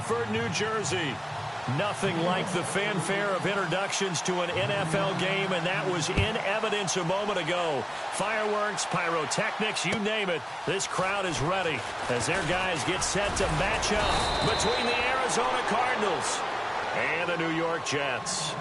Bedford, New Jersey. Nothing like the fanfare of introductions to an NFL game, and that was in evidence a moment ago. Fireworks, pyrotechnics, you name it. This crowd is ready as their guys get set to match up between the Arizona Cardinals and the New York Jets.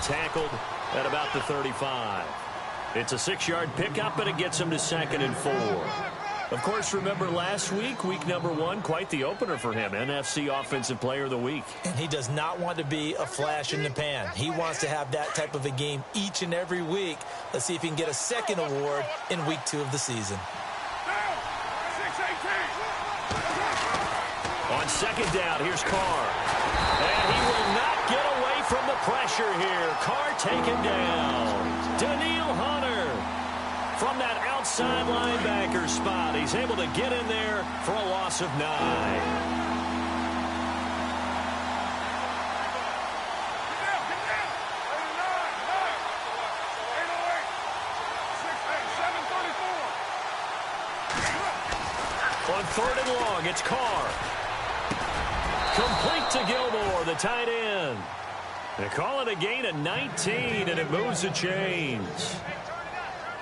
Tackled at about the 35. It's a 6-yard pickup, and it gets him to 2nd and 4. Of course, remember last week, week number 1, quite the opener for him. NFC Offensive Player of the Week. And he does not want to be a flash in the pan. He wants to have that type of a game each and every week. Let's see if he can get a second award in week 2 of the season. On 2nd down, here's Carr. And he will not get away from the pressure here. Carr taken down. Danielle Hunter from that outside linebacker spot. He's able to get in there for a loss of 9. On 3rd and long, it's Carr. Complete to Gilmore, the tight end. They call it a gain of 19, and it moves the chains.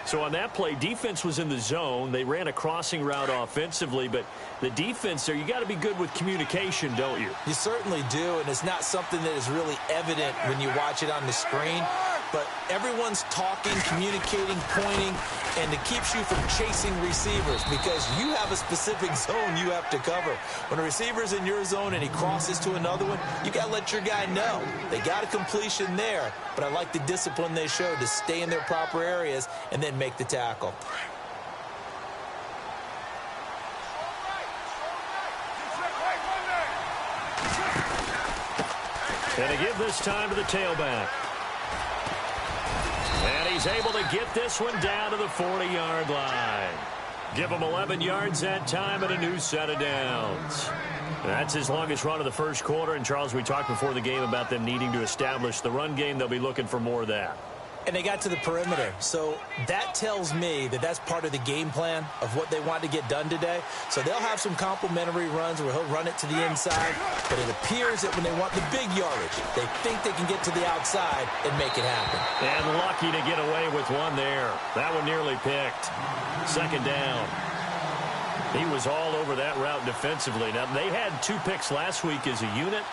So on that play, defense was in the zone. They ran a crossing route offensively, but the defense there, you got to be good with communication, don't you? You certainly do, and it's not something that is really evident when you watch it on the screen. But everyone's talking, communicating, pointing, and it keeps you from chasing receivers because you have a specific zone you have to cover. When a receiver's in your zone and he crosses to another one, you got to let your guy know. They got a completion there, but I like the discipline they showed to stay in their proper areas and then make the tackle. And to give this time to the tailback. And he's able to get this one down to the 40-yard line. Give him 11 yards that time and a new set of downs. That's his longest run of the first quarter. And, Charles, we talked before the game about them needing to establish the run game. They'll be looking for more of that. And they got to the perimeter. So that tells me that that's part of the game plan of what they want to get done today. So they'll have some complimentary runs where he'll run it to the inside. But it appears that when they want the big yardage, they think they can get to the outside and make it happen. And lucky to get away with one there. That one nearly picked. 2nd down. He was all over that route defensively. Now, they had 2 picks last week as a unit.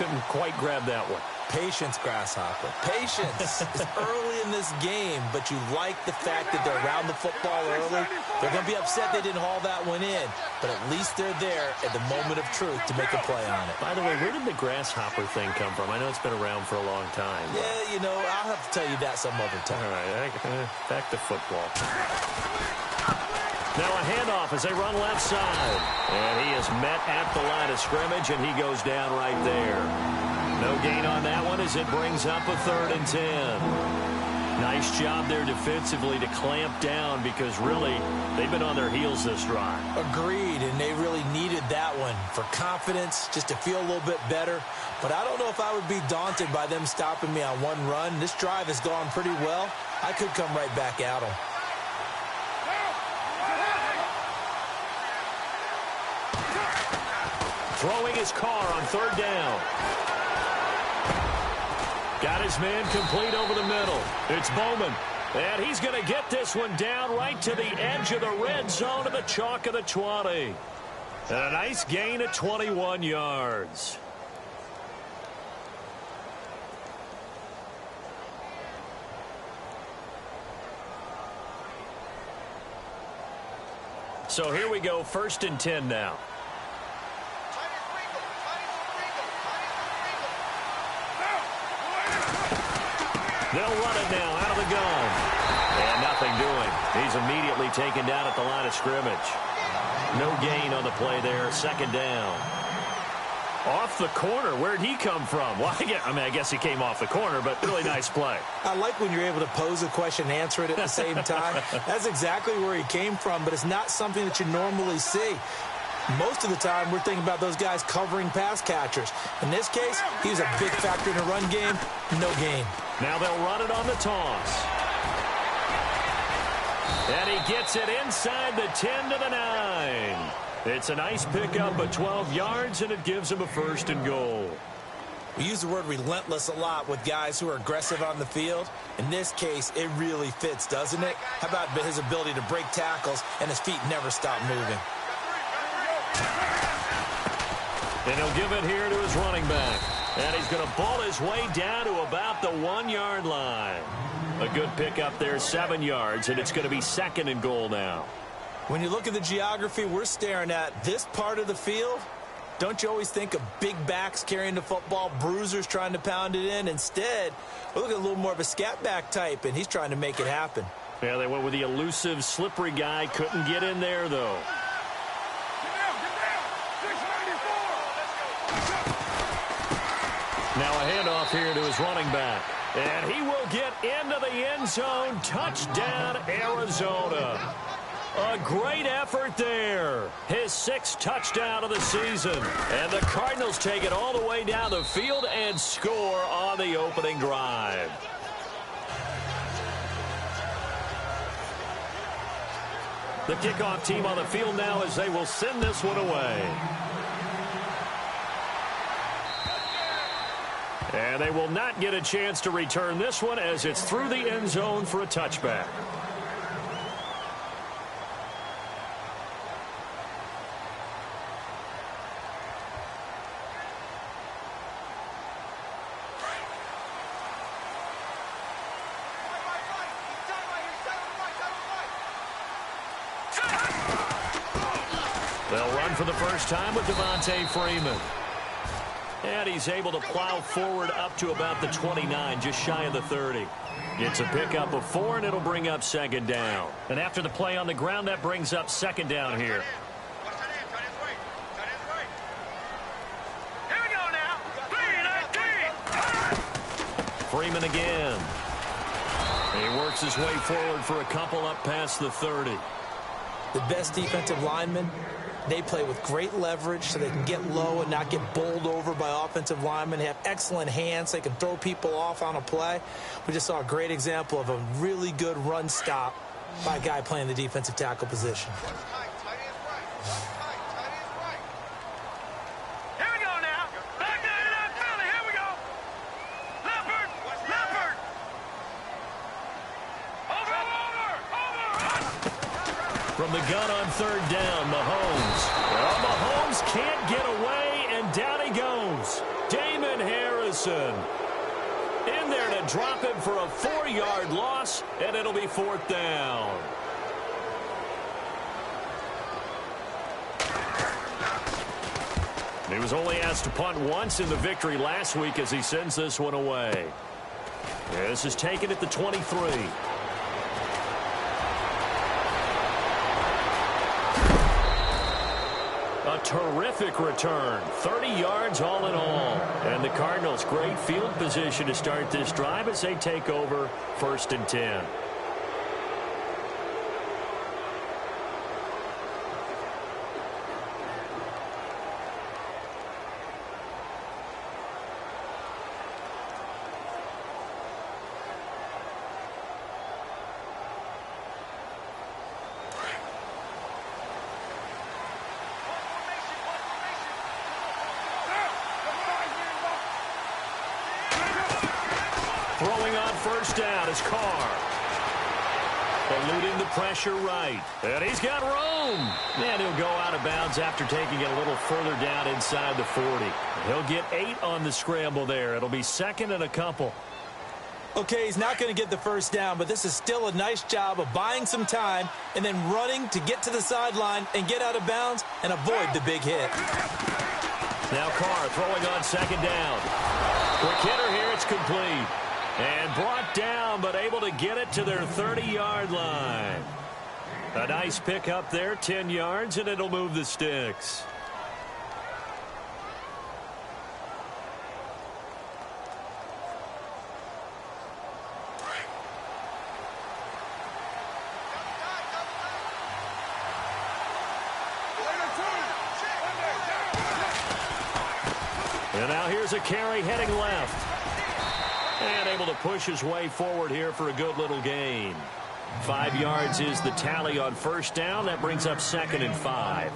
Couldn't quite grab that one. Patience, Grasshopper. Patience is early in this game, but you like the fact that they're around the football early. They're going to be upset they didn't haul that one in, but at least they're there at the moment of truth to make a play on it. By the way, where did the Grasshopper thing come from? I know it's been around for a long time. Yeah, you know, I'll have to tell you that some other time. All right, back to football. Now a handoff as they run left side. And he is met at the line of scrimmage, and he goes down right there. No gain on that one as it brings up a 3rd and 10. Nice job there defensively to clamp down because really they've been on their heels this drive. Agreed, and they really needed that one for confidence, just to feel a little bit better. But I don't know if I would be daunted by them stopping me on one run. This drive has gone pretty well. I could come right back at them. Throwing his Carr on 3rd down. Got his man complete over the middle. It's Bowman. And he's going to get this one down right to the edge of the red zone of the chalk of the 20. And a nice gain of 21 yards. So here we go, 1st and 10 now. They'll run it now out of the gun. And nothing doing. He's immediately taken down at the line of scrimmage. No gain on the play there. Second down. Off the corner. Where'd he come from? Well, I guess he came off the corner, but really nice play. I like when you're able to pose a question and answer it at the same time. That's exactly where he came from, but it's not something that you normally see. Most of the time, we're thinking about those guys covering pass catchers. In this case, he was a big factor in the run game. No gain. Now they'll run it on the toss. And he gets it inside the 10 to the 9. It's a nice pickup of 12 yards, and it gives him a 1st and goal. We use the word relentless a lot with guys who are aggressive on the field. In this case, it really fits, doesn't it? How about his ability to break tackles and his feet never stop moving? And he'll give it here to his running back. And he's going to ball his way down to about the 1-yard line. A good pickup there, 7 yards, and it's going to be 2nd and goal now. When you look at the geography we're staring at, this part of the field, don't you always think of big backs carrying the football, bruisers trying to pound it in? Instead, we're looking at a little more of a scat back type, and he's trying to make it happen. Yeah, they went with the elusive, slippery guy. Couldn't get in there, though. Now a handoff here to his running back. And he will get into the end zone. Touchdown, Arizona. A great effort there. His 6th touchdown of the season. And the Cardinals take it all the way down the field and score on the opening drive. The kickoff team on the field now as they will send this one away. And they will not get a chance to return this one as it's through the end zone for a touchback. They'll run for the first time with Devontae Freeman. And he's able to plow forward up to about the 29, just shy of the 30. It's a pickup of 4, and it'll bring up 2nd down. And after the play on the ground, that brings up 2nd down here. Here we go now. 3-19. Freeman again. He works his way forward for a couple up past the 30. The best defensive linemen, they play with great leverage so they can get low and not get bowled over by offensive linemen. They have excellent hands. They can throw people off on a play. We just saw a great example of a really good run stop by a guy playing the defensive tackle position. Here we go now. Back into that Philly. Here we go. Leopard. Leopard. Over. From the gun on 3rd down, Mahomes. Well, Mahomes can't get away, and down he goes. Damon Harrison in there to drop him for a 4-yard loss, and it'll be 4th down. He was only asked to punt once in the victory last week as he sends this one away. This is taken at the 23. A terrific return. 30 yards all in all. And the Cardinals, great field position to start this drive as they take over 1st and 10. Throwing on 1st down is Carr. Eluding the pressure right. And he's got room. And he'll go out of bounds after taking it a little further down inside the 40. He'll get 8 on the scramble there. It'll be 2nd and a couple. Okay, he's not going to get the 1st down, but this is still a nice job of buying some time and then running to get to the sideline and get out of bounds and avoid the big hit. Now Carr throwing on 2nd down. Quick hitter here, it's complete. And brought down, but able to get it to their 30-yard line. A nice pick up there, 10 yards, and it'll move the sticks. And now here's a carry heading left. And able to push his way forward here for a good little gain. 5 yards is the tally on first down. That brings up 2nd and 5.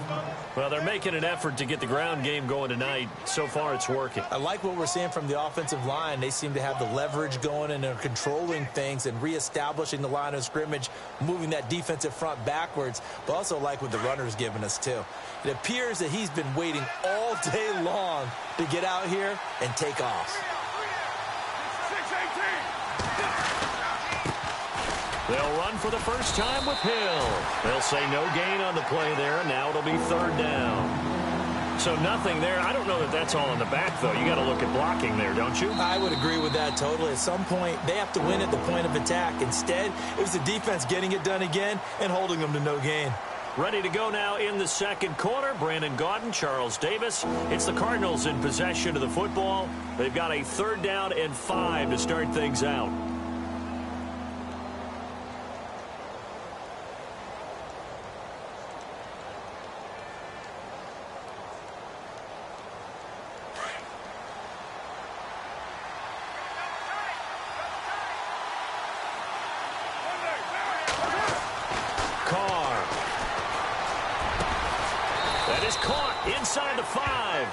Well, they're making an effort to get the ground game going tonight. So far, it's working. I like what we're seeing from the offensive line. They seem to have the leverage going and are controlling things and reestablishing the line of scrimmage, moving that defensive front backwards, but also like what the runner's giving us, too. It appears that he's been waiting all day long to get out here and take off. They'll run for the first time with Hill. They'll say no gain on the play there, and now it'll be 3rd down. So nothing there. I don't know that that's all in the back, though. You got to look at blocking there, don't you? I would agree with that totally. At some point, they have to win at the point of attack. Instead, it was the defense getting it done again and holding them to no gain. Ready to go now in the second quarter. Brandon Gaudin, Charles Davis. It's the Cardinals in possession of the football. They've got a 3rd down and 5 to start things out. Inside the 5.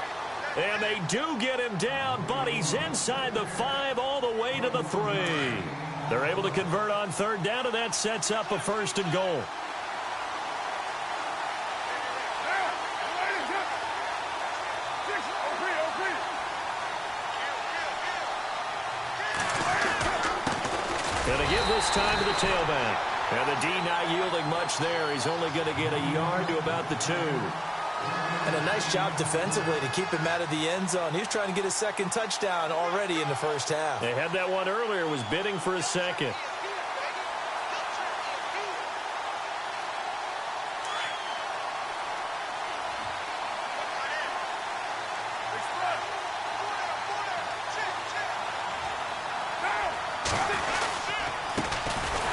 And they do get him down, but he's inside the 5 all the way to the 3. They're able to convert on 3rd down, and that sets up a 1st and goal. Going to give this time to the tailback. And the D not yielding much there. He's only going to get a yard to about the 2. And a nice job defensively to keep him out of the end zone. He was trying to get his 2nd touchdown already in the first half. They had that one earlier, was bidding for a 2nd.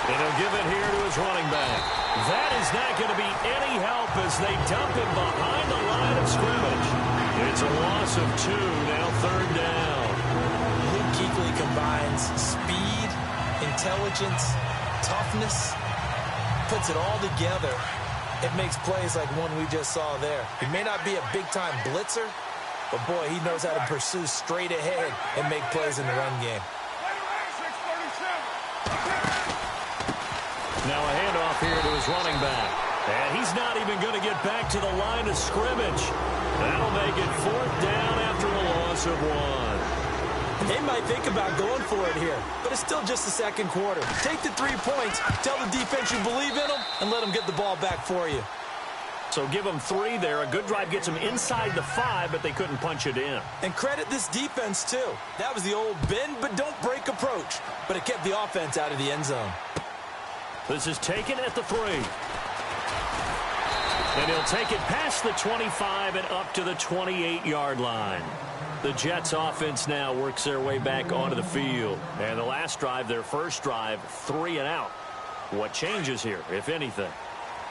And he'll give it here to his running back. That is not going to be any help as they dump him behind the line of scrimmage. It's a loss of 2, now 3rd down. Luke Kuechly combines speed, intelligence, toughness, puts it all together. It makes plays like one we just saw there. He may not be a big-time blitzer, but, boy, he knows how to pursue straight ahead and make plays in the run game. Now a handoff here to his running back. And he's not even going to get back to the line of scrimmage. That'll make it 4th down after a loss of 1. They might think about going for it here, but it's still just the second quarter. Take the 3 points, tell the defense you believe in them, and let them get the ball back for you. So give them 3 there. A good drive gets them inside the 5, but they couldn't punch it in. And credit this defense, too. That was the old bend but don't break approach, but it kept the offense out of the end zone. This is taken at the 3. And he'll take it past the 25 and up to the 28-yard line. The Jets offense now works their way back onto the field. And the last drive, their first drive, 3 and out. What changes here, if anything?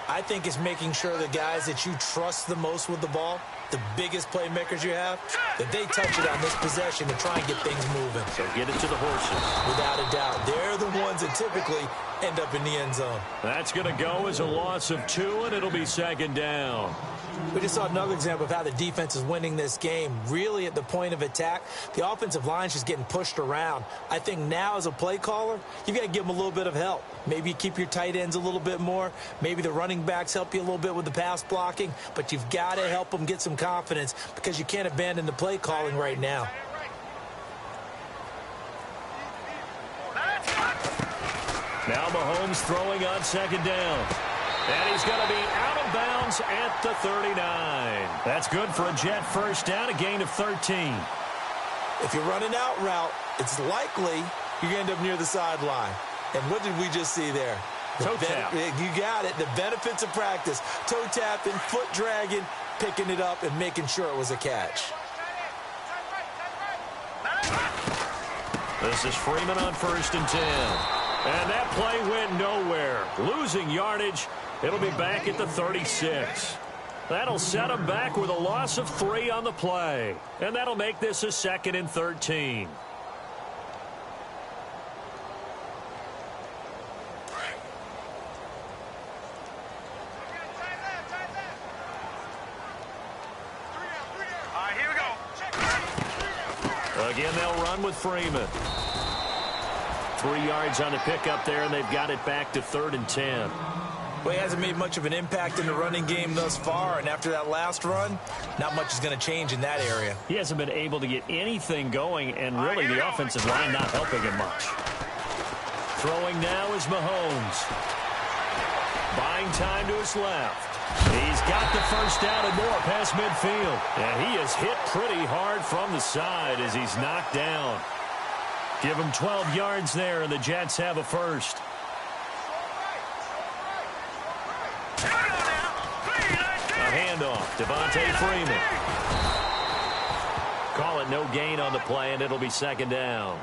I think it's making sure the guys that you trust the most with the ball, the biggest playmakers you have, that they touch it on this possession to try and get things moving. So get it to the horses. Without a doubt. They're the ones that typically end up in the end zone. That's going to go as a loss of 2, and it'll be 2nd down. We just saw another example of how the defense is winning this game. Really at the point of attack, the offensive line's just getting pushed around. I think now as a play caller, you've got to give them a little bit of help. Maybe you keep your tight ends a little bit more. Maybe the running backs help you a little bit with the pass blocking. But you've got to help them get some confidence because you can't abandon the play calling right now. Now Mahomes throwing on 2nd down. And he's going to be out of bounds at the 39. That's good for a Jet first down, a gain of 13. If you run an out route, it's likely you're going to end up near the sideline. And what did we just see there? Toe tap. You got it. The benefits of practice. Toe tapping, foot dragging, picking it up, and making sure it was a catch. This is Freeman on 1st and 10. And that play went nowhere. Losing yardage. It'll be back at the 36. That'll set them back with a loss of 3 on the play. And that'll make this a 2nd and 13. Again, they'll run with Freeman. 3 yards on the pickup there, and they've got it back to 3rd and 10. Well, he hasn't made much of an impact in the running game thus far, and after that last run, not much is going to change in that area. He hasn't been able to get anything going, and really the offensive line not helping him much. Throwing now is Mahomes. Buying time to his left. He's got the first down and more past midfield. And he is hit pretty hard from the side as he's knocked down. Give him 12 yards there, and the Jets have a first. A handoff. Devontae Freeman. Call it no gain on the play, and it'll be 2nd down.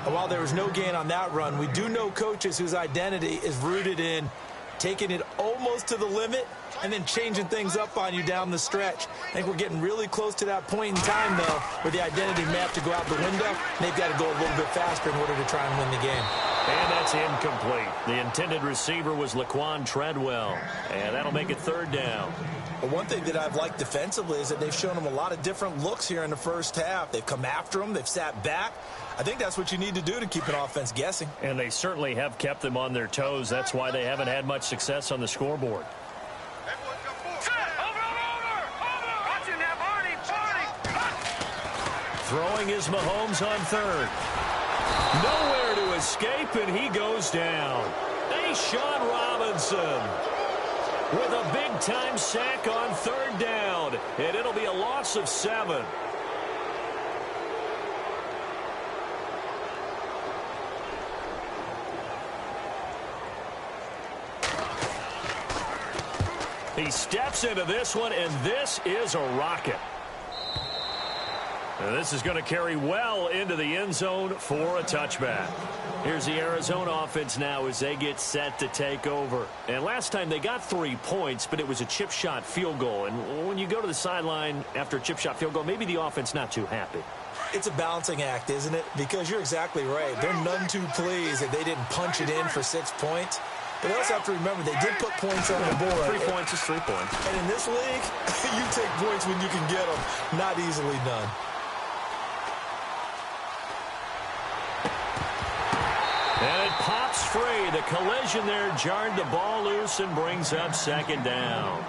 While there was no gain on that run, we do know coaches whose identity is rooted in taking it almost to the limit and then changing things up on you down the stretch. I think we're getting really close to that point in time, though, where the identity map to go out the window, and they've got to go a little bit faster in order to try and win the game. And that's incomplete. The intended receiver was Laquan Treadwell, and that'll make it 3rd down. But one thing that I've liked defensively is that they've shown them a lot of different looks here in the first half. They've come after them. They've sat back. I think that's what you need to do to keep an offense guessing. And they certainly have kept them on their toes. That's why they haven't had much success on the scoreboard. Throwing is Mahomes on 3rd. Nowhere to escape, and he goes down. Sean Robinson with a big-time sack on 3rd down, and it'll be a loss of 7. He steps into this one, and this is a rocket. And this is going to carry well into the end zone for a touchback. Here's the Arizona offense now as they get set to take over. And last time they got 3 points, but it was a chip shot field goal. And when you go to the sideline after a chip shot field goal, maybe the offense not too happy. It's a balancing act, isn't it? Because you're exactly right. They're none too pleased that they didn't punch it in for 6 points. But they also have to remember they did put points on the board. 3 points is 3 points. And in this league, you take points when you can get them. Not easily done. And it pops free. The collision there jarred the ball loose and brings up 2nd down.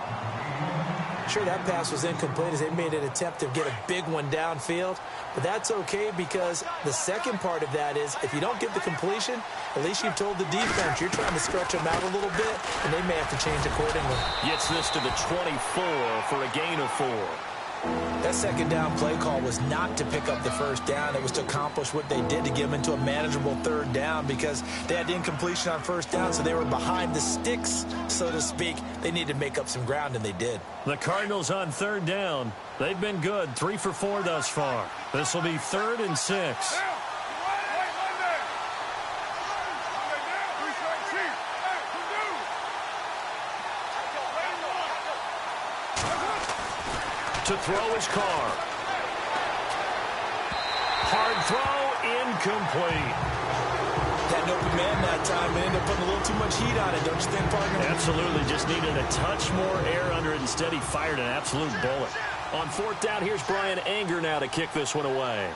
Sure, that pass was incomplete as they made an attempt to get a big one downfield. But that's okay because the second part of that is if you don't get the completion, at least you've told the defense you're trying to stretch them out a little bit, and they may have to change accordingly. Gets this to the 24 for a gain of 4. That 2nd down play call was not to pick up the 1st down. It was to accomplish what they did to get them into a manageable 3rd down because they had the incompletion on 1st down, so they were behind the sticks, so to speak. They needed to make up some ground, and they did. The Cardinals on 3rd down. They've been good, 3 for 4 thus far. This will be 3rd and 6. To throw his car. Hard throw, incomplete. Had an open man that time and ended up putting a little too much heat on it, don't you think, partner? Absolutely, just needed a touch more air under it. Instead, he fired an absolute bullet. On 4th down, here's Brian Anger now to kick this one away.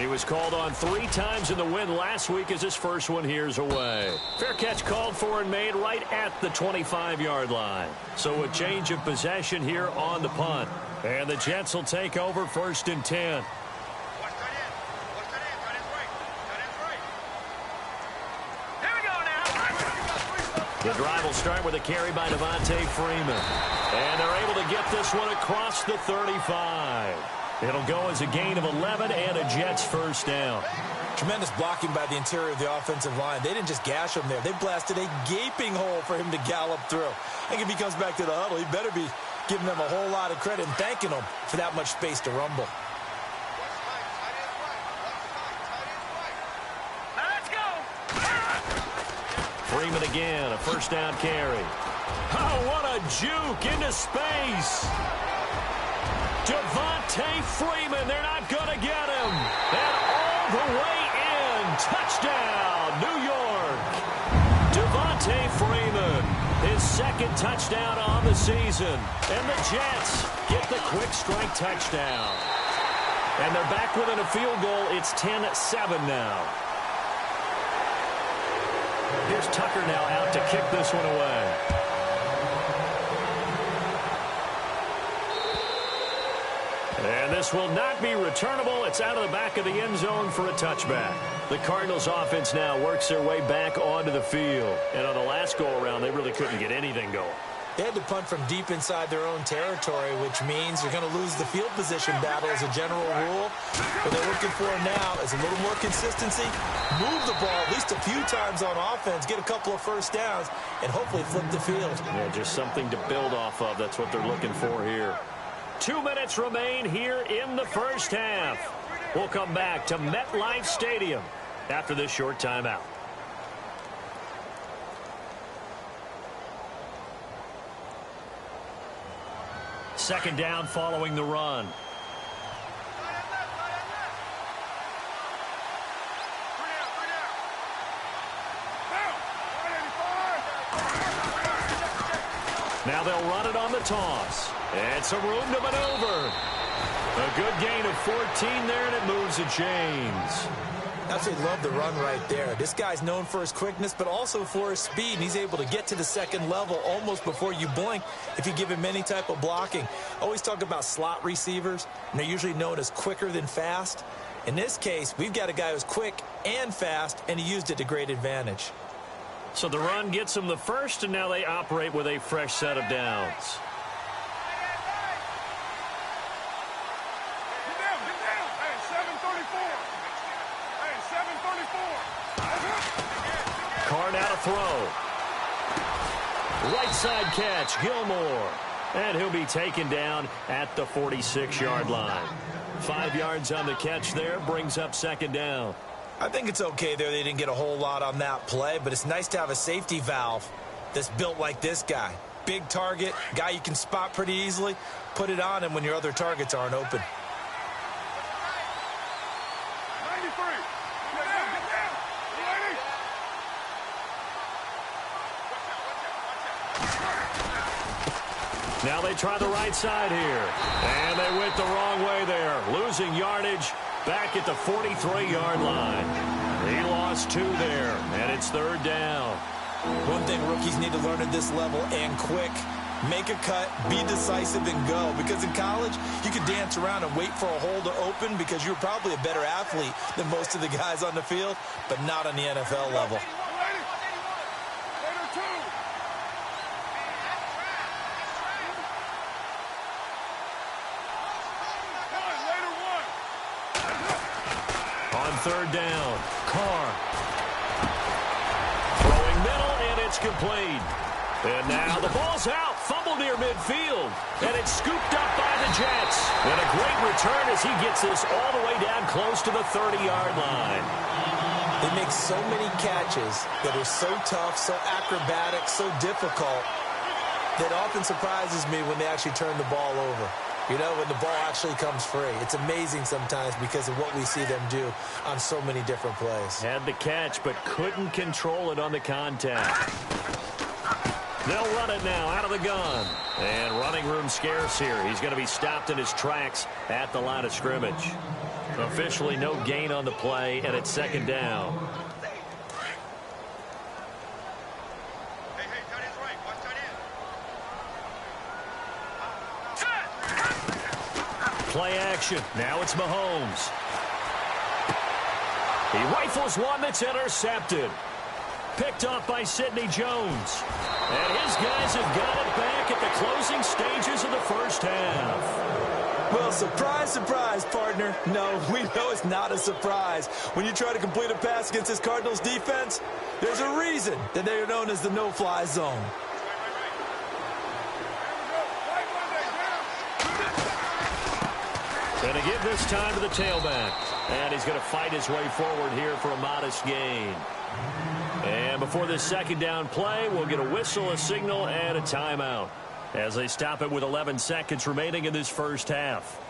He was called on 3 times in the win last week as his first one here's away. Fair catch called for and made right at the 25-yard line. So a change of possession here on the punt. And the Jets will take over 1st and 10. The drive will start with a carry by Devontae Freeman. And they're able to get this one across the 35. It'll go as a gain of 11 and a Jets first down. Tremendous blocking by the interior of the offensive line. They didn't just gash him there. They blasted a gaping hole for him to gallop through. I think if he comes back to the huddle, he better be giving them a whole lot of credit and thanking them for that much space to rumble. Let's go. Freeman again, a first down carry. Oh, what a juke into space. Devontae Freeman, they're not going to get him. And all the way in, touchdown, New York. Devontae Freeman, his second touchdown on the season. And the Jets get the quick strike touchdown. And they're back within a field goal. It's 10-7 now. Here's Tucker now out to kick this one away. And this will not be returnable. It's out of the back of the end zone for a touchback. The Cardinals offense now works their way back onto the field. And on the last go-around, they really couldn't get anything going. They had to punt from deep inside their own territory, which means you're going to lose the field position battle as a general rule. What they're looking for now is a little more consistency, move the ball at least a few times on offense, get a couple of first downs, and hopefully flip the field. Yeah, just something to build off of. That's what they're looking for here. 2 minutes remain here in the first half. We'll come back to MetLife Stadium after this short timeout. Second down following the run. Now they'll run it on the toss. And some room to maneuver. A good gain of 14 there, and it moves the chains. Absolutely love the run right there. This guy's known for his quickness, but also for his speed. And he's able to get to the second level almost before you blink if you give him any type of blocking. Always talk about slot receivers, and they're usually known as quicker than fast. In this case, we've got a guy who's quick and fast, and he used it to great advantage. So the run gets him the first, and now they operate with a fresh set of downs. Carr now to throw. Right side catch, Gilmore. And he'll be taken down at the 46-yard line. 5 yards on the catch there, brings up second down. I think it's okay there. They didn't get a whole lot on that play, but it's nice to have a safety valve that's built like this guy. Big target, guy you can spot pretty easily. Put it on him when your other targets aren't open. 93. Get down. Now they try the right side here. And they went the wrong way there. Losing yardage back at the 43-yard line. He lost 2 there, and it's third down. One thing rookies need to learn at this level, and quick, make a cut, be decisive, and go. Because in college, you could dance around and wait for a hole to open because you're probably a better athlete than most of the guys on the field, but not on the NFL level. Third down. Carr. Throwing middle, and it's complete. And now the ball's out. Fumble near midfield. And it's scooped up by the Jets. And a great return as he gets this all the way down close to the 30-yard line. They make so many catches that are so tough, so acrobatic, so difficult, that often surprises me when they actually turn the ball over. You know, when the ball actually comes free. It's amazing sometimes because of what we see them do on so many different plays. Had the catch, but couldn't control it on the contact. They'll run it now out of the gun. And running room scarce here. He's going to be stopped in his tracks at the line of scrimmage. Officially no gain on the play, and it's second down. Play action. Now it's Mahomes. He rifles one that's intercepted. Picked off by Sidney Jones. And his guys have got it back at the closing stages of the first half. Well, surprise, surprise, partner. No, we know it's not a surprise. When you try to complete a pass against this Cardinals defense, there's a reason that they are known as the no-fly zone. Going to give this time to the tailback. And he's going to fight his way forward here for a modest gain. And before this second down play, we'll get a whistle, a signal, and a timeout as they stop it with 11 seconds remaining in this first half.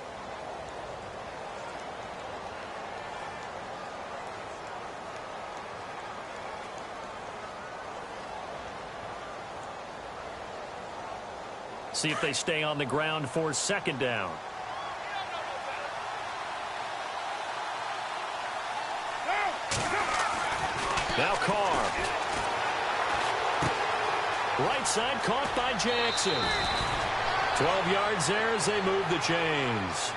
See if they stay on the ground for second down. Now Carr. Right side caught by Jackson. 12 yards there as they move the chains.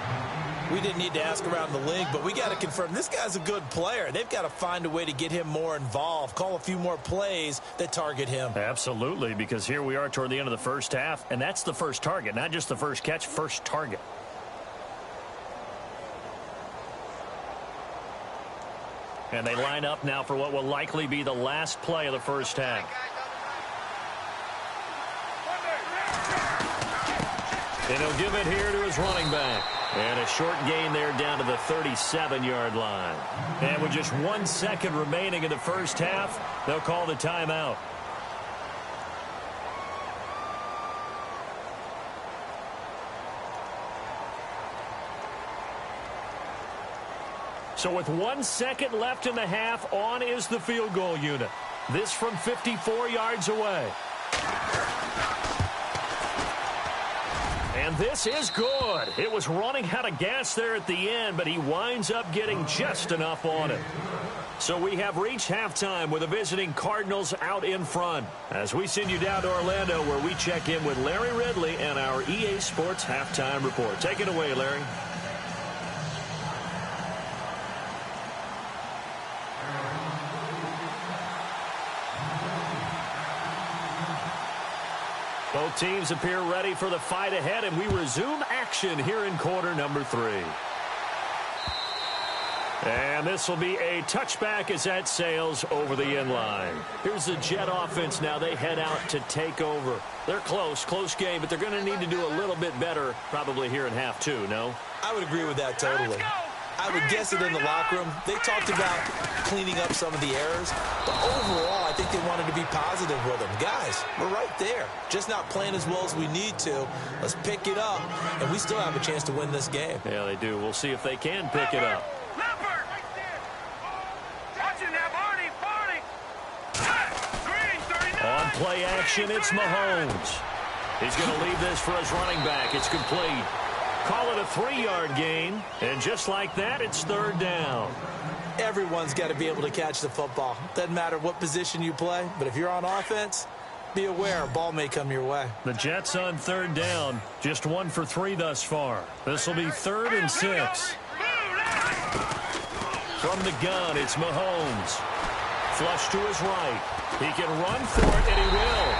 We didn't need to ask around the league, but we got to confirm this guy's a good player. They've got to find a way to get him more involved, call a few more plays that target him. Absolutely, because here we are toward the end of the first half, and that's the first target, not just the first catch, first target. And they line up now for what will likely be the last play of the first half. And he'll give it here to his running back. And a short gain there down to the 37-yard line. And with just 1 second remaining in the first half, they'll call the timeout. So with 1 second left in the half, on is the field goal unit. This from 54 yards away. And this is good. It was running out of gas there at the end, but he winds up getting just enough on it. So we have reached halftime with the visiting Cardinals out in front. As we send you down to Orlando, where we check in with Larry Ridley and our EA Sports Halftime Report. Take it away, Larry. Both teams appear ready for the fight ahead, and we resume action here in quarter number 3. And this will be a touchback as that sails over the inline. Here's the Jet offense now. They head out to take over. They're close game, but they're going to need to do a little bit better probably here in half 2, no? I would agree with that totally. I would guess it in the locker room. They talked about cleaning up some of the errors, but overall, I think they wanted to be positive with them. Guys, we're right there. Just not playing as well as we need to. Let's pick it up, and we still have a chance to win this game. Yeah, they do. We'll see if they can pick it up. On play action, it's Mahomes. He's going to leave this for his running back. It's complete. Call it a 3-yard gain, and just like that, it's third down. Everyone's got to be able to catch the football. Doesn't matter what position you play, but if you're on offense, be aware a ball may come your way. The Jets on third down, just 1 for 3 thus far. This will be 3rd and 6. From the gun, it's Mahomes. Flush to his right. He can run for it, and he will.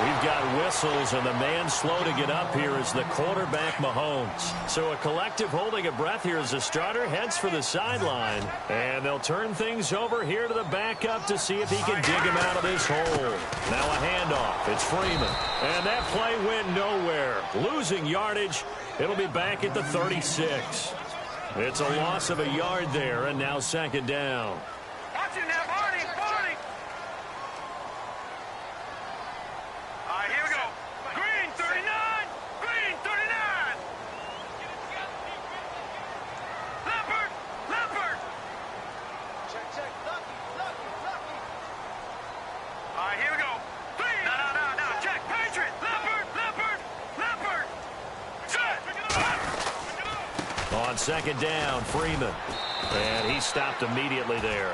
We've got whistles, and the man slow to get up here is the quarterback, Mahomes. So a collective holding of breath here as the starter heads for the sideline. And they'll turn things over here to the backup to see if he can dig him out of this hole. Now a handoff. It's Freeman. And that play went nowhere. Losing yardage. It'll be back at the 36. It's a loss of a yard there, and now second down. Watch it now, Barney. All right, here we go. Green 39. Green 39. Leopard. Check. Lucky. All right, here we go. Three. No. Check. Patriot. Leopard. Set. On second down, Freeman. And he stopped immediately there.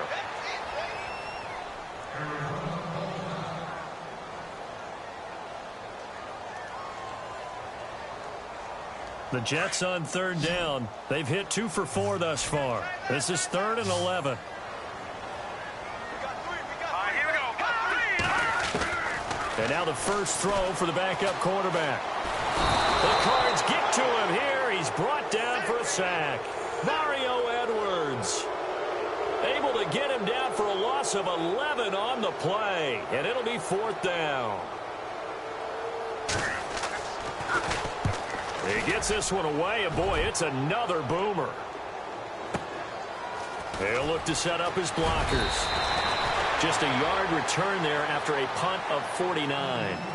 The Jets on third down. They've hit 2 for 4 thus far. This is 3rd and 11. And now the first throw for the backup quarterback. The Cards get to him here. He's brought down for a sack. Mario Edwards able to get him down for a loss of 11 on the play. And it'll be 4th down. He gets this one away, and boy, it's another boomer. They'll look to set up his blockers. Just a yard return there after a punt of 49.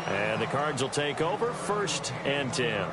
And the Cards will take over 1st and 10.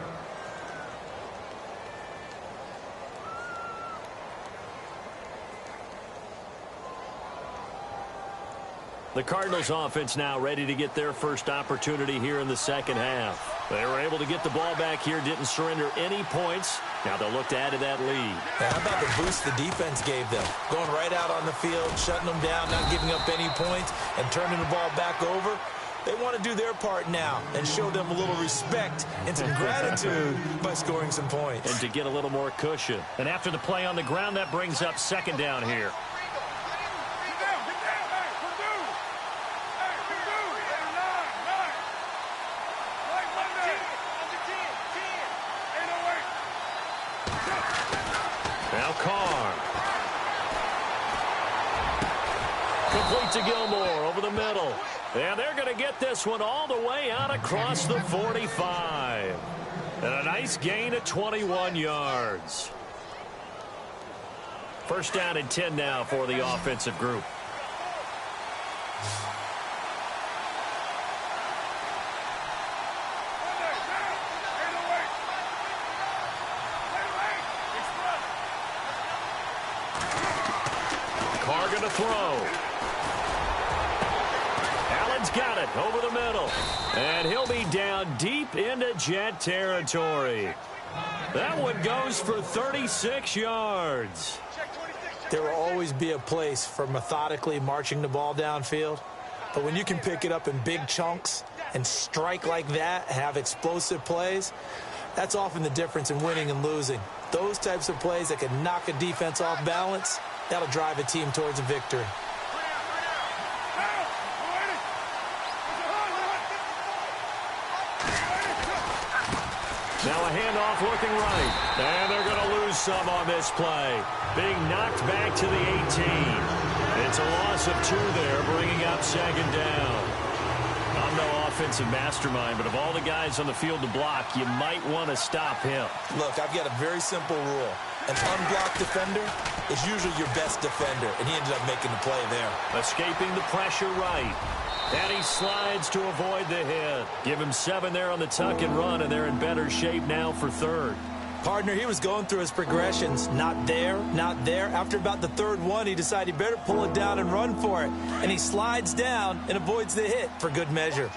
The Cardinals offense now ready to get their first opportunity here in the second half. They were able to get the ball back here, didn't surrender any points. Now they'll look to add to that lead. Now, how about the boost the defense gave them? Going right out on the field, shutting them down, not giving up any points, and turning the ball back over. They want to do their part now and show them a little respect and some gratitude by scoring some points. And to get a little more cushion. And after the play on the ground, that brings up 2nd down here. Now Carr. Complete to Gilmore over the middle. And they're going to get this one all the way out across the 45. And a nice gain of 21 yards. 1st down and 10 now for the offensive group. Carr going to throw. Allen's got it over the middle. And he'll be down deep into Jet territory. That one goes for 36 yards. There will always be a place for methodically marching the ball downfield. But when you can pick it up in big chunks and strike like that, have explosive plays, that's often the difference in winning and losing. Those types of plays that can knock a defense off balance, that'll drive a team towards a victory. Now a handoff looking right. And they're going to lose some on this play. Being knocked back to the 18. It's a loss of 2 there, bringing up 2nd down. I'm no offensive mastermind, but of all the guys on the field to block, you might want to stop him. Look, I've got a very simple rule. An unblocked defender is usually your best defender, and he ended up making the play there. Escaping the pressure right. And he slides to avoid the hit. Give him 7 there on the tuck and run, and they're in better shape now for 3rd. Partner, he was going through his progressions. Not there, not there. After about the 3rd one, he decided he better pull it down and run for it. And he slides down and avoids the hit for good measure.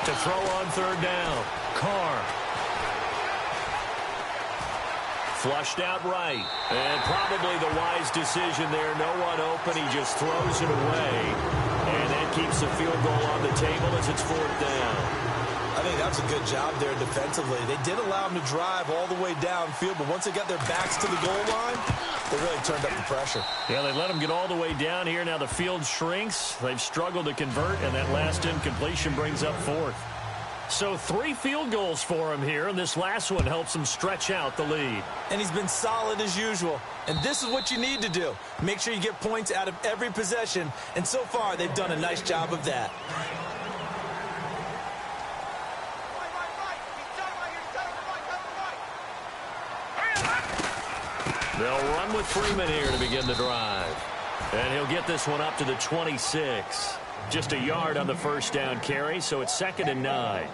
To throw on 3rd down. Carr. Flushed out right. And probably the wise decision there. No one open. He just throws it away. And that keeps the field goal on the table as it's 4th down. I think that was a good job there defensively. They did allow him to drive all the way downfield, but once they got their backs to the goal line, they really turned up the pressure. Yeah, they let him get all the way down here. Now the field shrinks. They've struggled to convert, and that last incompletion brings up 4th. So 3 field goals for him here, and this last one helps him stretch out the lead. And he's been solid as usual. And this is what you need to do. Make sure you get points out of every possession. And so far, they've done a nice job of that. They'll run with Freeman here to begin the drive. And he'll get this one up to the 26. Just a yard on the 1st down carry, so it's 2nd and 9.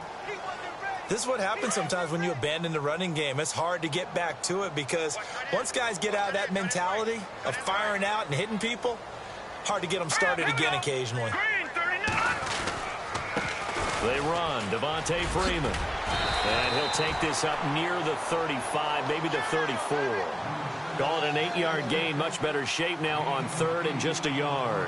This is what happens sometimes when you abandon the running game. It's hard to get back to it because once guys get out of that mentality of firing out and hitting people, hard to get them started again occasionally. They run. Devontae Freeman. And he'll take this up near the 35, maybe the 34. Call it an 8-yard gain. Much better shape now on 3rd and just a yard.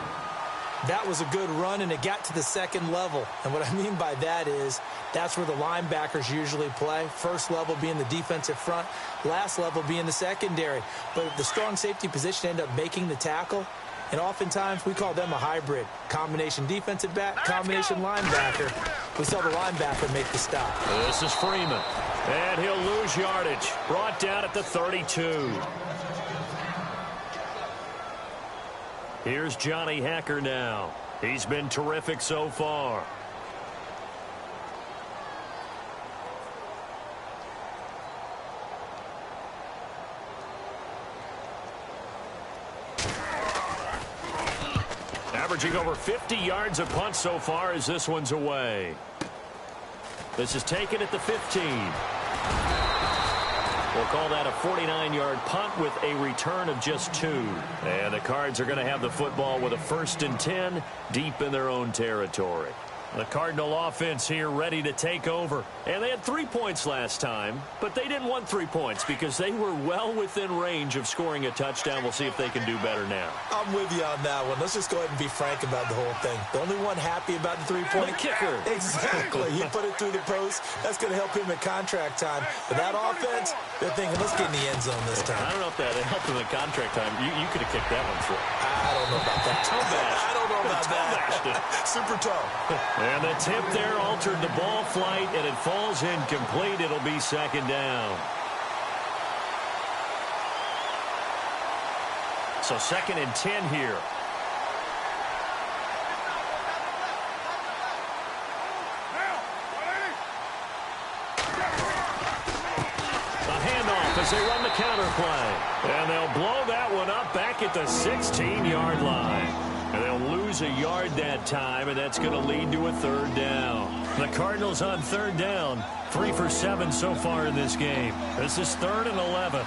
That was a good run, and it got to the 2nd level. And what I mean by that is that's where the linebackers usually play. First level being the defensive front, last level being the secondary. But if the strong safety position ended up making the tackle, And oftentimes, we call them a hybrid. Combination defensive back, combination linebacker. We saw the linebacker make the stop. This is Freeman. And he'll lose yardage. Brought down at the 32. Here's Johnny Hacker now. He's been terrific so far. Averaging over 50 yards a punt so far as this one's away. This is taken at the 15. We'll call that a 49-yard punt with a return of just 2. And the Cards are going to have the football with a 1st and 10 deep in their own territory. The Cardinal offense here ready to take over. And they had 3 points last time, but they didn't want 3 points because they were well within range of scoring a touchdown. We'll see if they can do better now. I'm with you on that one. Let's just go ahead and be frank about the whole thing. The only one happy about the 3-point kicker. Exactly. He put it through the post. That's going to help him at contract time. But that offense, they're thinking, let's get in the end zone this time. I don't know if that helped him at contract time. You could have kicked that one through. I don't know about that. I don't know about that. Super tough. And the tip there altered the ball flight, and it falls incomplete. It'll be 2nd down. So 2nd and 10 here. A handoff as they run the counter play. And they'll blow that one up back at the 16-yard line. And they'll lose a yard that time, and that's going to lead to a 3rd down. The Cardinals on 3rd down, 3 for 7 so far in this game. This is 3rd and 11.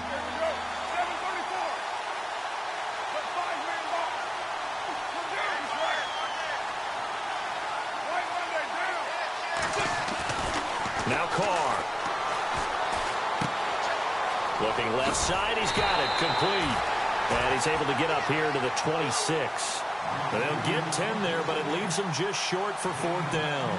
Now Carr. Looking left side, he's got it, complete. And he's able to get up here to the 26. They'll get 10 there, but it leaves them just short for 4th down.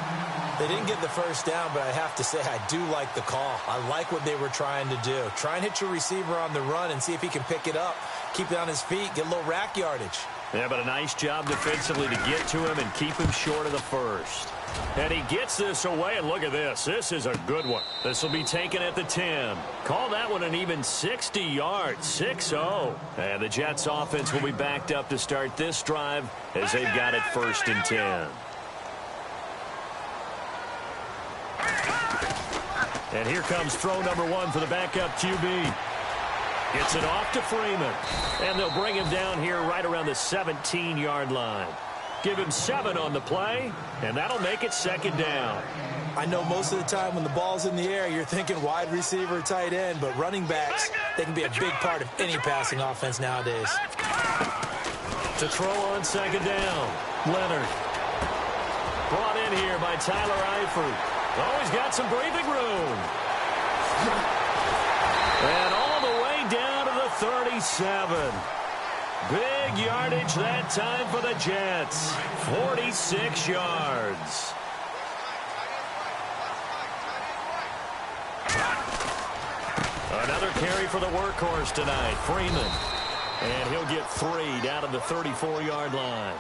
They didn't get the 1st down, but I have to say I do like the call. I like what they were trying to do. Try and hit your receiver on the run and see if he can pick it up. Keep it on his feet, get a little rack yardage. Yeah, but a nice job defensively to get to him and keep him short of the 1st. And he gets this away, and look at this. This is a good one. This will be taken at the 10. Call that one an even 60 yards, 6-0. And the Jets offense will be backed up to start this drive as they've got it 1st and 10. And here comes throw number 1 for the backup QB. Gets it off to Freeman. And they'll bring him down here right around the 17-yard line. Give him 7 on the play, and that'll make it 2nd down. I know most of the time when the ball's in the air, you're thinking wide receiver, tight end, but running backs, they can be a big part of any passing offense nowadays. To throw on 2nd down, Leonard. Brought in here by Tyler Eifert. Oh, he's got some breathing room. And all the way down to the 37. Big yardage that time for the Jets. 46 yards. Another carry for the workhorse tonight, Freeman. And he'll get 3 down to the 34-yard line.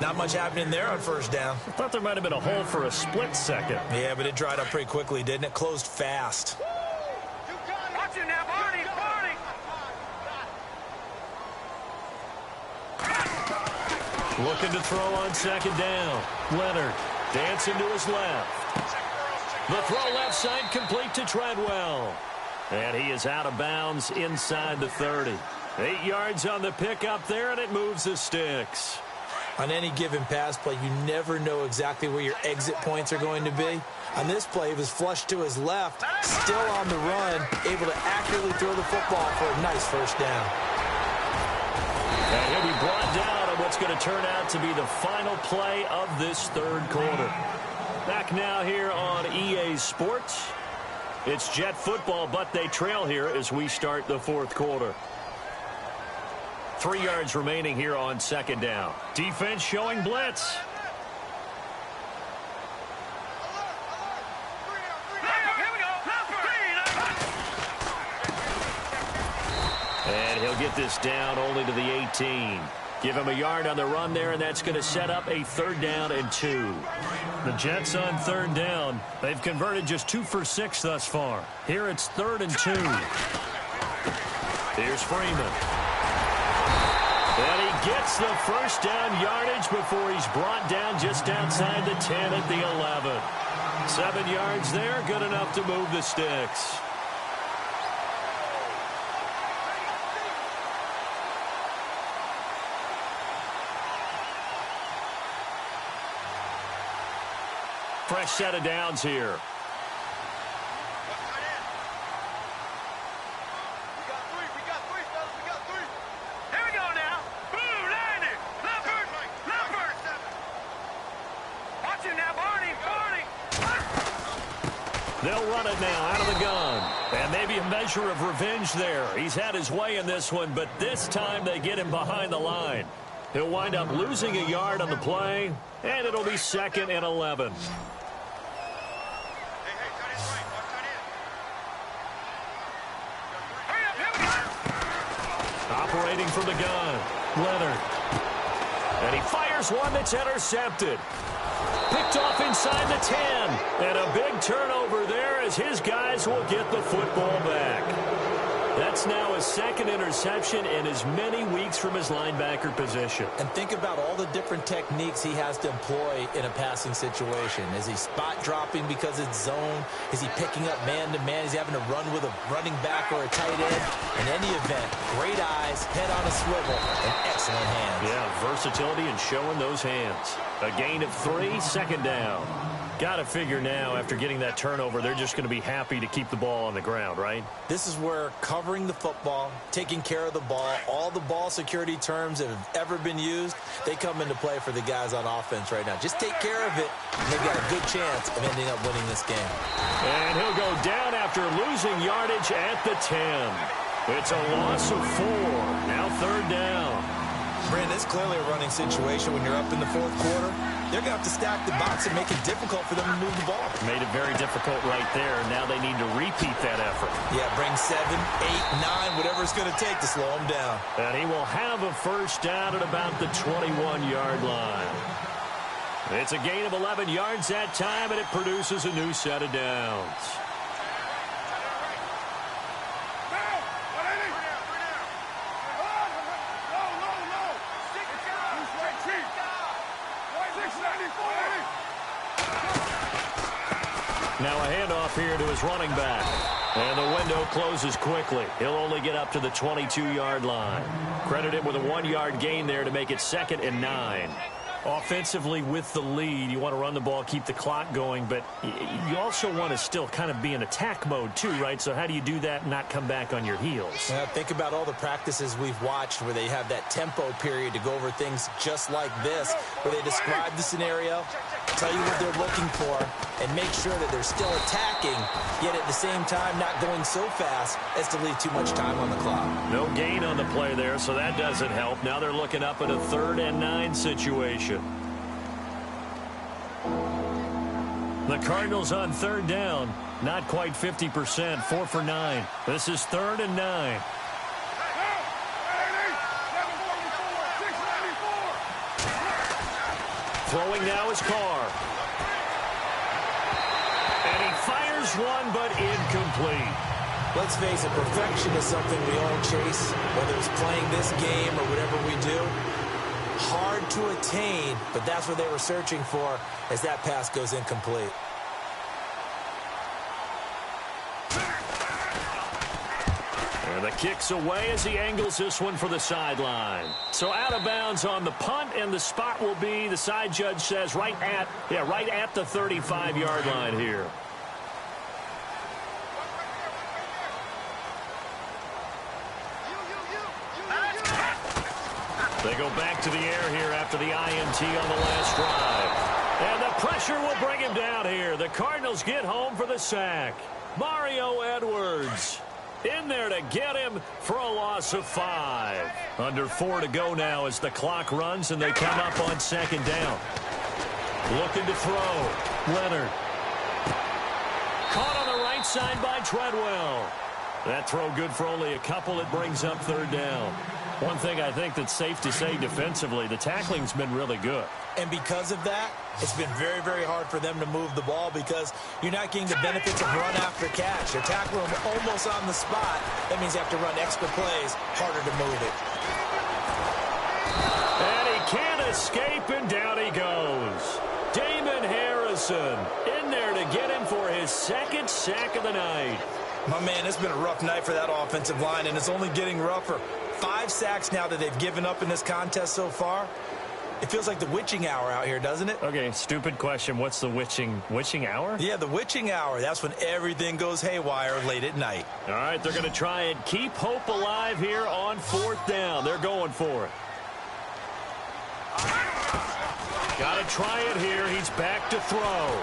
Not much happening there on 1st down. I thought there might have been a hole for a split second. Yeah, but it dried up pretty quickly, didn't it? Closed fast. Watch it now, Barney, Barney. Looking to throw on 2nd down. Leonard dancing to his left. The throw left side complete to Treadwell. And he is out of bounds inside the 30. 8 yards on the pickup there, and it moves the sticks. On any given pass play, you never know exactly where your exit points are going to be. On this play, he was flushed to his left, still on the run, able to accurately throw the football for a nice 1st down. And he'll be brought down on what's going to turn out to be the final play of this 3rd quarter. Back now here on EA Sports. It's Jet football, but they trail here as we start the 4th quarter. 3 yards remaining here on 2nd down. Defense showing blitz. And he'll get this down only to the 18. Give him a yard on the run there, and that's going to set up a 3rd down and 2. The Jets on 3rd down. They've converted just 2 for 6 thus far. Here it's 3rd and 2. Here's Freeman. And he gets the first down yardage before he's brought down just outside the 10 at the 11. 7 yards there, good enough to move the sticks. Fresh set of downs here. Here we go now. Boom, Landy. Leopard. Watch him now, Barney. They'll run it now out of the gun. And maybe a measure of revenge there. He's had his way in this one, but this time they get him behind the line. He'll wind up losing a yard on the play, and it'll be 2nd and 11. Operating from the gun, Leonard. And he fires one that's intercepted. Picked off inside the 10. And a big turnover there as his guys will get the football back. That's now his 2nd interception in as many weeks from his linebacker position. And think about all the different techniques he has to employ in a passing situation. Is he spot dropping because it's zone? Is he picking up man-to-man? Is he having to run with a running back or a tight end? In any event, great eyes, head on a swivel, and excellent hands. Yeah, versatility and showing those hands. A gain of 3, 2nd down. Got to figure now, after getting that turnover, they're just going to be happy to keep the ball on the ground, right? This is where covering the football, taking care of the ball, all the ball security terms that have ever been used, they come into play for the guys on offense right now. Just take care of it, and they've got a good chance of ending up winning this game. And he'll go down after losing yardage at the 10. It's a loss of 4. Now 3rd down. Brandon, it's clearly a running situation when you're up in the 4th quarter. They're going to have to stack the box and make it difficult for them to move the ball. Made it very difficult right there. Now they need to repeat that effort. Yeah, bring 7, 8, 9, whatever it's going to take to slow them down. And he will have a first down at about the 21-yard line. It's a gain of 11 yards that time, and it produces a new set of downs. Now a handoff here to his running back. And the window closes quickly. He'll only get up to the 22-yard line. Credit him with a 1-yard gain there to make it 2nd and 9. Offensively, with the lead, you want to run the ball, keep the clock going, but you also want to still kind of be in attack mode too, right? So how do you do that and not come back on your heels? Think about all the practices we've watched where they have that tempo period to go over things just like this, where they describe the scenario, tell you what they're looking for, and make sure that they're still attacking, yet at the same time not going so fast as to leave too much time on the clock. No gain on the play there, so that doesn't help. Now they're looking up at a 3rd and 9 situation. The Cardinals on 3rd down, not quite 50%, 4 for 9. This is 3rd and 9. Throwing now is Carr. And he fires one, but incomplete. Let's face it, perfection is something we all chase, whether it's playing this game or whatever we do. Hard to attain, but that's what they were searching for as that pass goes incomplete. And the kick's away as he angles this one for the sideline. So out of bounds on the punt, and the spot will be, the side judge says, right at the 35-yard line here. They go back to the air here after the INT on the last drive. And the pressure will bring him down here. The Cardinals get home for the sack. Mario Edwards in there to get him for a loss of 5. Under 4 to go now as the clock runs, and they come up on 2nd down. Looking to throw. Leonard. Caught on the right side by Treadwell. That throw good for only a couple. It brings up 3rd down. One thing I think that's safe to say defensively, the tackling's been really good. And because of that, it's been very, very hard for them to move the ball because you're not getting the benefits of run after catch. You're tackling them almost on the spot. That means you have to run extra plays, harder to move it. And he can't escape, and down he goes. Damon Harrison in there to get him for his second sack of the night. My man, it's been a rough night for that offensive line, and it's only getting rougher. 5 sacks now that they've given up in this contest so far. It feels like the witching hour out here, doesn't it? Okay, stupid question. What's the witching hour? Yeah, the witching hour. That's when everything goes haywire late at night. All right, they're going to try and keep hope alive here on 4th down. They're going for it. Got to try it here. He's back to throw.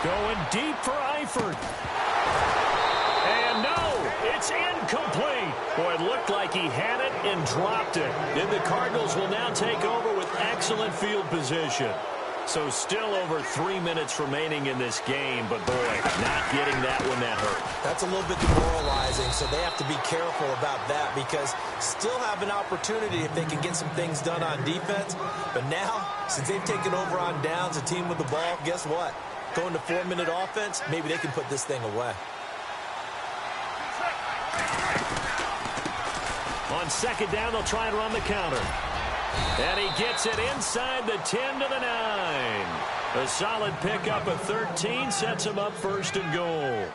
Going deep for Eifert. And no, it's incomplete. Boy, it looked like he had it and dropped it. And the Cardinals will now take over with excellent field position. So still over 3 minutes remaining in this game, but boy, not getting that one that hurt. That's a little bit demoralizing, so they have to be careful about that because still have an opportunity if they can get some things done on defense. But now, since they've taken over on downs, a team with the ball, guess what? Going to 4-minute offense, maybe they can put this thing away. On 2nd down, they'll try and run the counter. And he gets it inside the 10 to the 9. A solid pickup of 13 sets him up 1st and goal.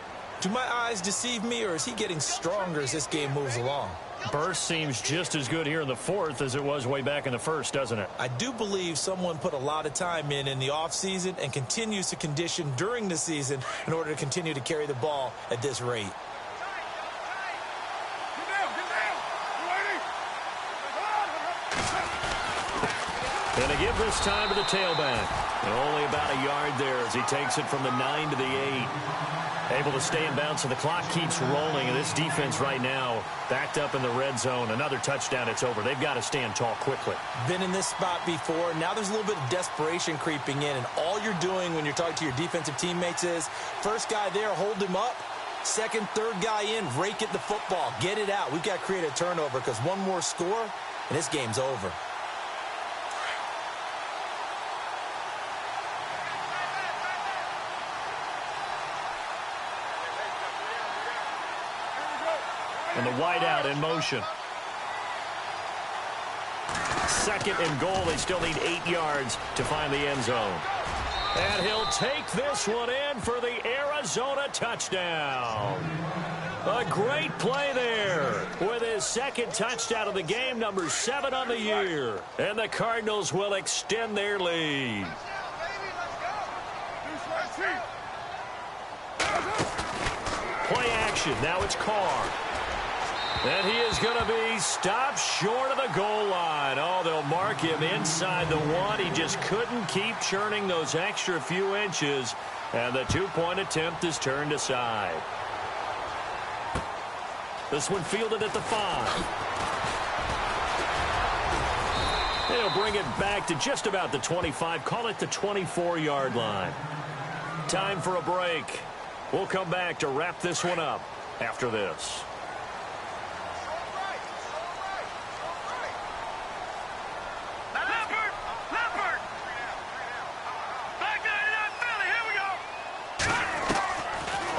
Do my eyes deceive me, or is he getting stronger as this game moves along? Burst seems just as good here in the 4th as it was way back in the 1st, doesn't it? I do believe someone put a lot of time in the offseason and continues to condition during the season in order to continue to carry the ball at this rate. Going to give this time to the tailback. And only about a yard there as he takes it from the 9 to the 8. Able to stay in bounds, so the clock keeps rolling. And this defense right now backed up in the red zone. Another touchdown, it's over. They've got to stand tall quickly. Been in this spot before. Now there's a little bit of desperation creeping in. And all you're doing when you're talking to your defensive teammates is, first guy there, hold him up. Second, third guy in, rake at the football. Get it out. We've got to create a turnover because one more score, and this game's over. And the wideout in motion. 2nd and goal. They still need 8 yards to find the end zone. And he'll take this one in for the Arizona touchdown. A great play there with his 2nd touchdown of the game, number 7 on the year. And the Cardinals will extend their lead. Play action. Now it's Carr. And he is going to be stopped short of the goal line. Oh, they'll mark him inside the 1. He just couldn't keep churning those extra few inches. And the 2-point attempt is turned aside. This one fielded at the 5. They'll bring it back to just about the 25. Call it the 24-yard line. Time for a break. We'll come back to wrap this one up after this.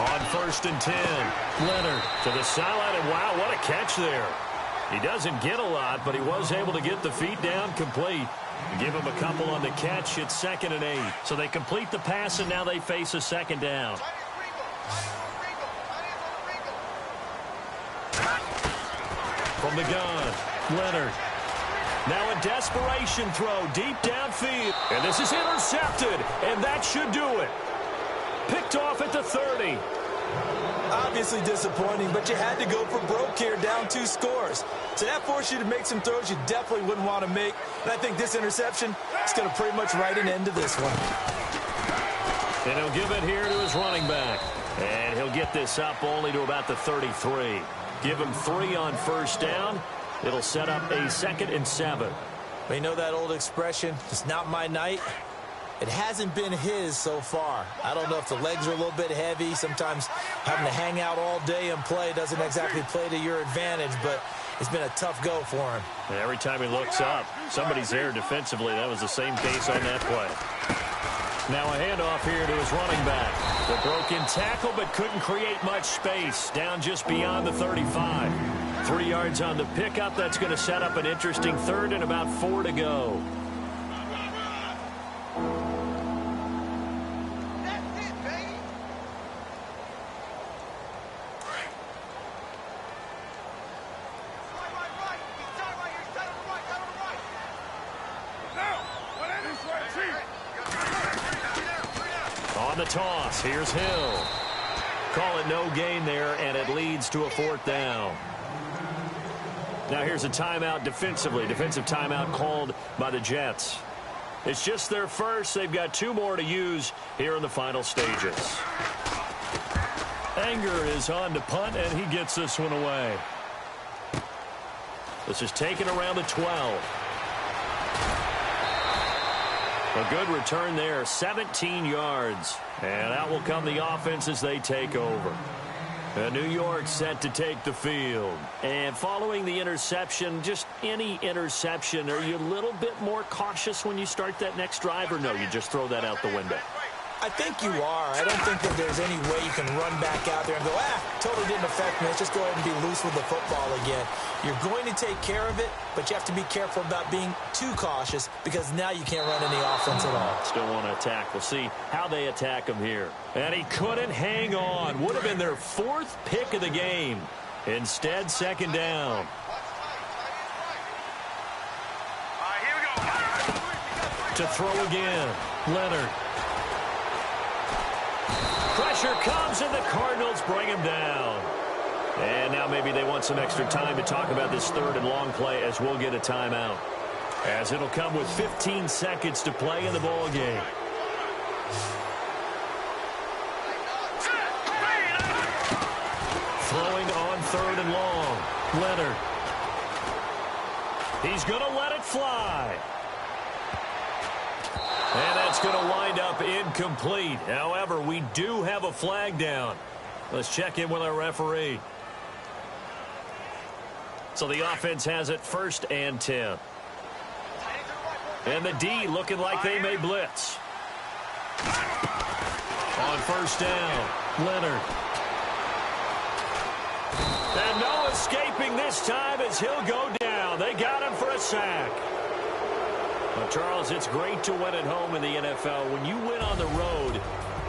On 1st and 10, Leonard to the sideline, and wow, what a catch there. He doesn't get a lot, but he was able to get the feet down complete. Give him a couple on the catch. It's 2nd and 8. So they complete the pass, and now they face a 2nd down. From the gun, Leonard. Now a desperation throw deep downfield. And this is intercepted, and that should do it. Picked off at the 30. Obviously disappointing, but you had to go for broke here, down 2 scores. So that forced you to make some throws you definitely wouldn't want to make. And I think this interception is going to pretty much write an end to this one. And he'll give it here to his running back. And he'll get this up only to about the 33. Give him 3 on 1st down. It'll set up a 2nd and 7. Well, you know that old expression, it's not my night. It hasn't been his so far. I don't know if the legs are a little bit heavy. Sometimes having to hang out all day and play doesn't exactly play to your advantage, but It's been a tough go for him. And every time he looks up, somebody's there defensively. That was the same case on that play. Now a handoff here to his running back. The broken tackle, but couldn't create much space. Down just beyond the 35. 3 yards on the pickup. That's going to set up an interesting third and about 4 to go. On the toss, here's Hill. Call it no gain there, and it leads to a 4th down. Now here's a timeout defensively. Defensive timeout called by the Jets. It's just their first. They've got 2 more to use here in the final stages. Anger is on to punt, and he gets this one away. This is taken around the 12. A good return there, 17 yards. And out will come the offense as they take over. And New York set to take the field. And following the interception, just any interception, are you a little bit more cautious when you start that next drive, or no, you just throw that out the window? I think you are. I don't think that there's any way you can run back out there and go, totally didn't affect me. Let's just go ahead and be loose with the football again. You're going to take care of it, but you have to be careful about being too cautious because now you can't run any offense at all. Still want to attack. We'll see how they attack him here. And he couldn't hang on. Would have been their 4th pick of the game. Instead, 2nd down. Here we go. To throw again, Leonard. Pressure comes, and the Cardinals bring him down. And now maybe they want some extra time to talk about this 3rd and long play as we'll get a timeout. As it'll come with 15 seconds to play in the ball game. Throwing on 3rd and long. Leonard. He's going to let it fly. And that's going to wind up incomplete. However, we do have a flag down. Let's check in with our referee. So the offense has it 1st and 10. And the D looking like they may blitz. On 1st down, Leonard. And no escaping this time as he'll go down. They got him for a sack. Well, Charles, it's great to win at home in the NFL. When you win on the road,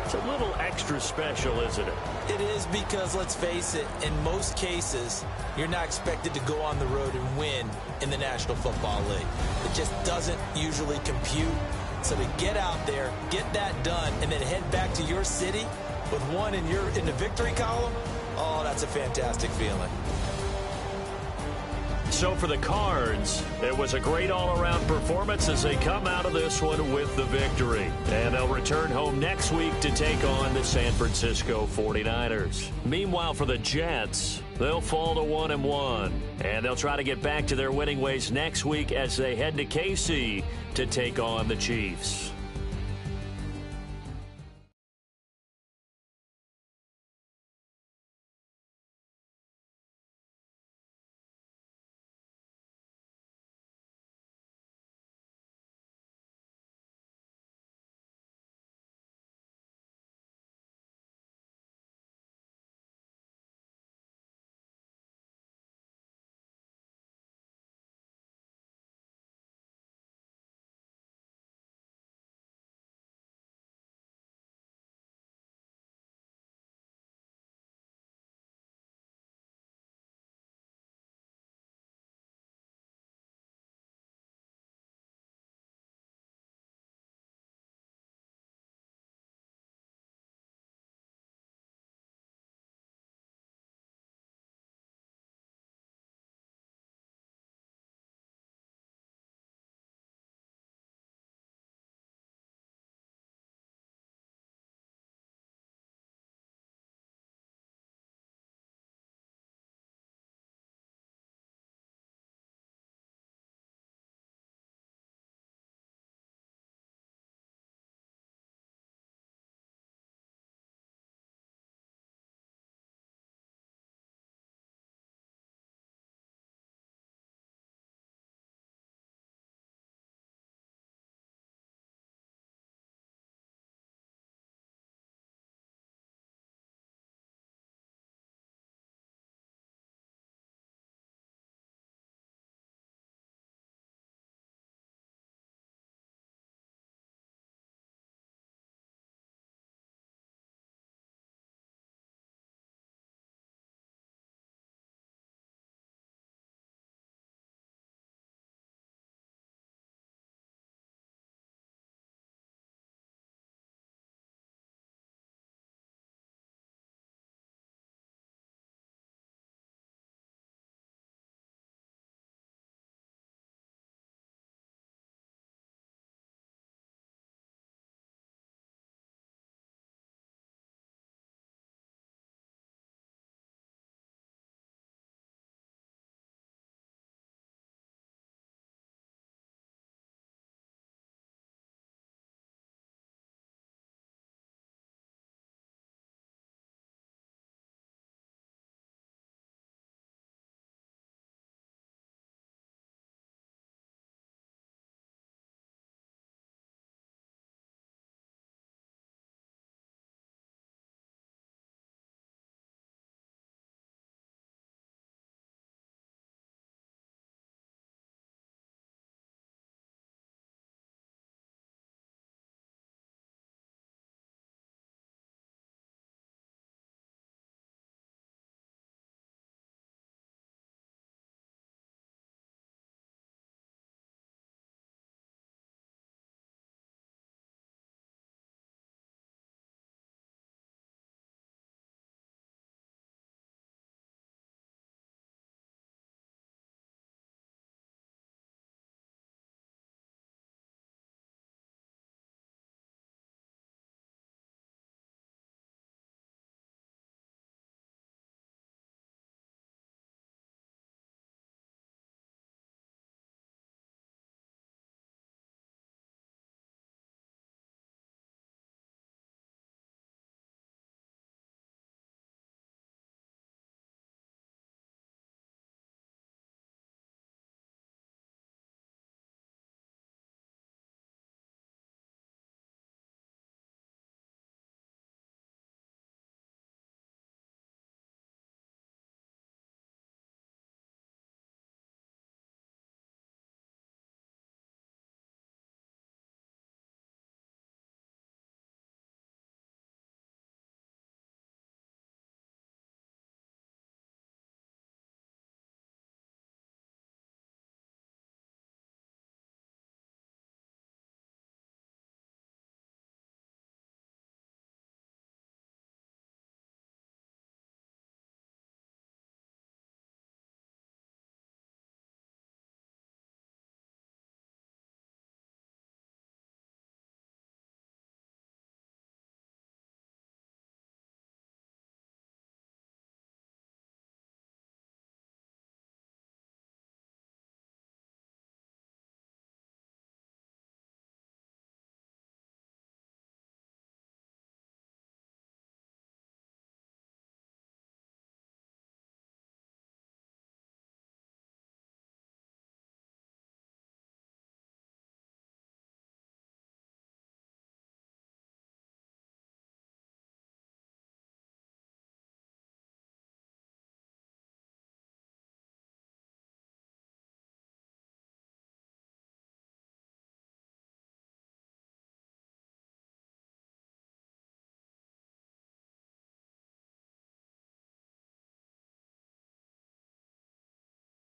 it's a little extra special, isn't it? It is because, let's face it, in most cases, you're not expected to go on the road and win in the National Football League. It just doesn't usually compute. So to get out there, get that done, and then head back to your city with one in the victory column, oh, that's a fantastic feeling. So for the Cards, it was a great all-around performance as they come out of this one with the victory. And they'll return home next week to take on the San Francisco 49ers. Meanwhile, for the Jets, they'll fall to 1-1. And they'll try to get back to their winning ways next week as they head to KC to take on the Chiefs.